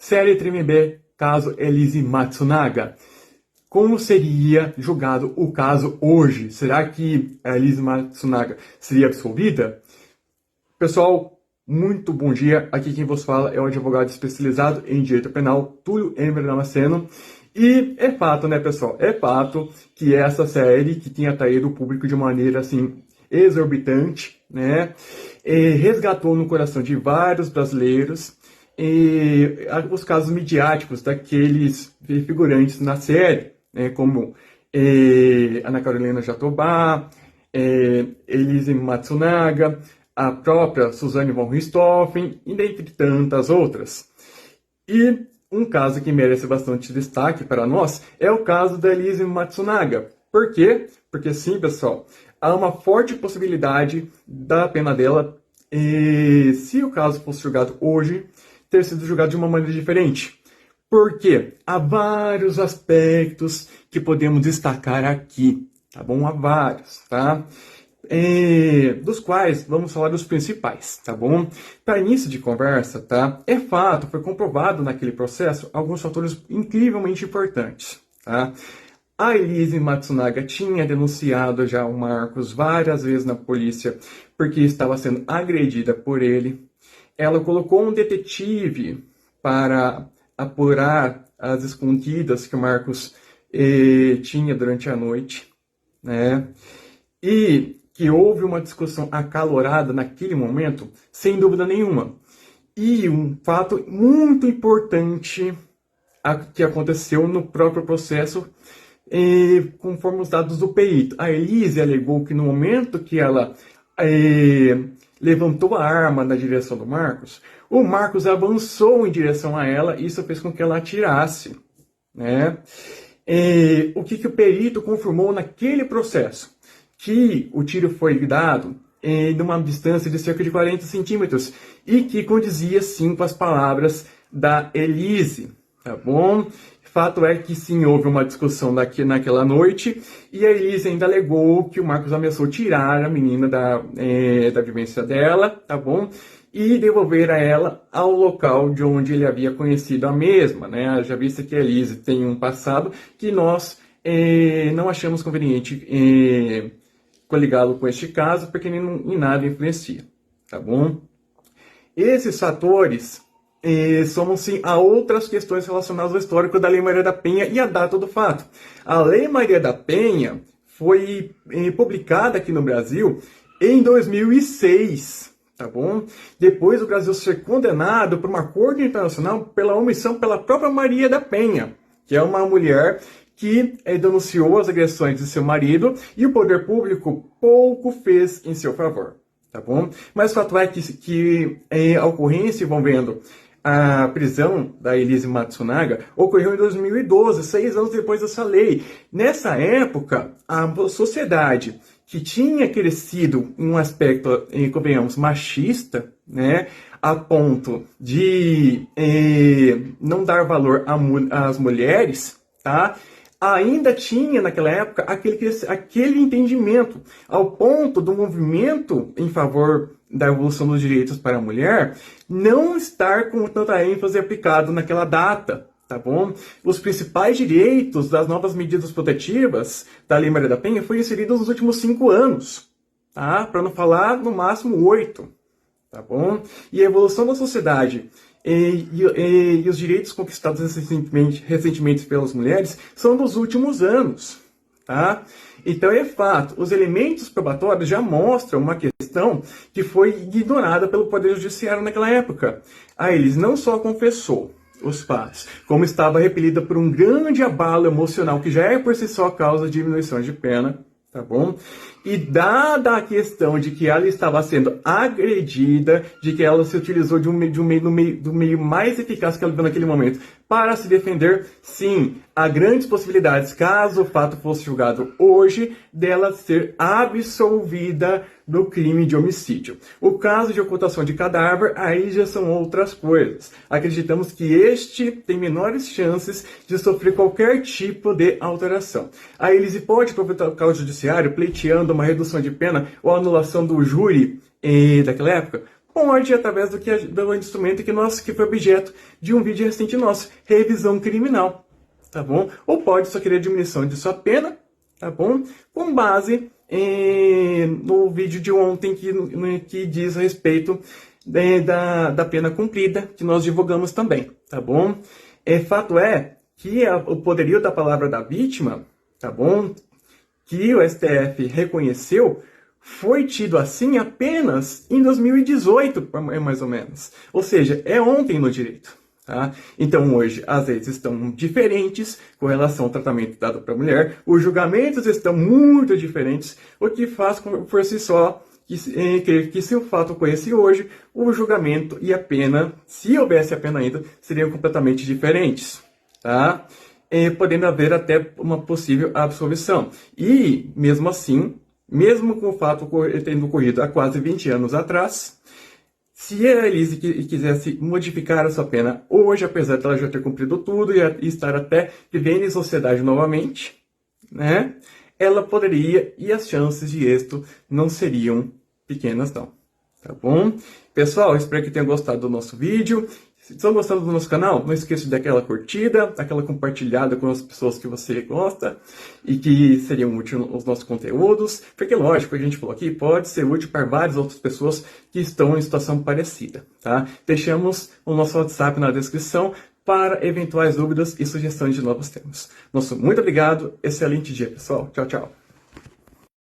Série TMB, caso Elise Matsunaga. Como seria julgado o caso hoje? Será que a Elise Matsunaga seria absolvida? Pessoal, muito bom dia. Aqui quem vos fala é o advogado especializado em direito penal, Túlio Emer Damasceno. E é fato, né, pessoal? É fato que essa série, que tinha atraído o público de maneira, assim, exorbitante, né, resgatou no coração de vários brasileiros os casos midiáticos daqueles figurantes na série, né, como Ana Carolina Jatobá, Elise Matsunaga, a própria Suzane von Richthofen, e dentre tantas outras. E um caso que merece bastante destaque para nós é o caso da Elise Matsunaga. Por quê? Porque sim, pessoal, há uma forte possibilidade da pena dela, se o caso fosse julgado hoje, ter sido julgado de uma maneira diferente. Por quê? Há vários aspectos que podemos destacar aqui, tá bom? Há vários, tá? Dos quais vamos falar dos principais, tá bom? Para início de conversa, tá? É fato, foi comprovado naquele processo alguns fatores incrivelmente importantes, tá? A Elise Matsunaga tinha denunciado já o Marcos várias vezes na polícia porque estava sendo agredida por ele. Ela colocou um detetive para apurar as escondidas que o Marcos tinha durante a noite, né? E que houve uma discussão acalorada naquele momento, sem dúvida nenhuma. E um fato muito importante que aconteceu no próprio processo, conforme os dados do perito. A Elise alegou que no momento que ela levantou a arma na direção do Marcos, o Marcos avançou em direção a ela e isso fez com que ela atirasse, né? O que o perito confirmou naquele processo? Que o tiro foi dado numa distância de cerca de 40 centímetros e que condizia sim com as palavras da Elise, tá bom? Fato é que sim, houve uma discussão naquela noite e a Elise ainda alegou que o Marcos ameaçou tirar a menina da vivência dela, tá bom? E devolver a ela ao local de onde ele havia conhecido a mesma, né? Já visto que a Elise tem um passado que nós não achamos conveniente coligá-lo com este caso, porque ele em nada influencia, tá bom? Esses fatores somam-se a outras questões relacionadas ao histórico da Lei Maria da Penha e a data do fato. A Lei Maria da Penha foi publicada aqui no Brasil em 2006, tá bom? Depois do Brasil ser condenado por uma corte internacional pela omissão pela própria Maria da Penha, que é uma mulher que denunciou as agressões de seu marido e o poder público pouco fez em seu favor, tá bom? Mas o fato é que a ocorrência envolvendo a prisão da Elise Matsunaga ocorreu em 2012, 6 anos depois dessa lei. Nessa época, a sociedade que tinha crescido em um aspecto, convenhamos, machista, né, a ponto de não dar valor às mulheres, tá? Ainda tinha, naquela época, aquele entendimento, ao ponto do movimento em favor da evolução dos direitos para a mulher não estar com tanta ênfase aplicado naquela data, tá bom? Os principais direitos das novas medidas protetivas da Lei Maria da Penha foram inseridos nos últimos 5 anos, tá? Para não falar, no máximo, 8, tá bom? E a evolução da sociedade e os direitos conquistados recentemente pelas mulheres são dos últimos anos, tá? Então é fato, os elementos probatórios já mostram uma questão que foi ignorada pelo Poder Judiciário naquela época. A Elise não só confessou os fatos, como estava repelida por um grande abalo emocional, que já é por si só causa de diminuição de pena, tá bom? E dada a questão de que ela estava sendo agredida, de que ela se utilizou do meio mais eficaz que ela viu naquele momento para se defender, sim, há grandes possibilidades, caso o fato fosse julgado hoje, dela ser absolvida do crime de homicídio. O caso de ocultação de cadáver, aí já são outras coisas. Acreditamos que este tem menores chances de sofrer qualquer tipo de alteração. A Elise pode aproveitar o causa judiciário pleiteando uma redução de pena ou anulação do júri daquela época? Pode, através do instrumento que foi objeto de um vídeo recente nosso, revisão criminal, tá bom? Ou pode só querer diminuição de sua pena, tá bom? Com base no vídeo de ontem que diz a respeito da pena cumprida, que nós divulgamos também, tá bom? Fato é que o poderio da palavra da vítima, tá bom? Que o STF reconheceu, foi tido assim apenas em 2018, mais ou menos. Ou seja, é ontem no direito. Tá? Então, hoje, as leis estão diferentes com relação ao tratamento dado para a mulher, os julgamentos estão muito diferentes, o que faz por si só que se o fato ocorresse hoje, o julgamento e a pena, se houvesse a pena ainda, seriam completamente diferentes. Tá? Podendo haver até uma possível absolvição. E, mesmo assim, mesmo com o fato tendo ocorrido há quase 20 anos atrás, se a Elise quisesse modificar a sua pena hoje, apesar de ela já ter cumprido tudo e estar até vivendo em sociedade novamente, né, ela poderia, e as chances de êxito não seriam pequenas não, tá bom? Pessoal, espero que tenham gostado do nosso vídeo. Se estão gostando do nosso canal, não esqueça de dar aquela curtida, aquela compartilhada com as pessoas que você gosta e que seriam úteis os nossos conteúdos, porque lógico, a gente falou aqui, pode ser útil para várias outras pessoas que estão em situação parecida, tá? Deixamos o nosso WhatsApp na descrição para eventuais dúvidas e sugestões de novos temas. Muito obrigado, excelente dia, pessoal. Tchau, tchau.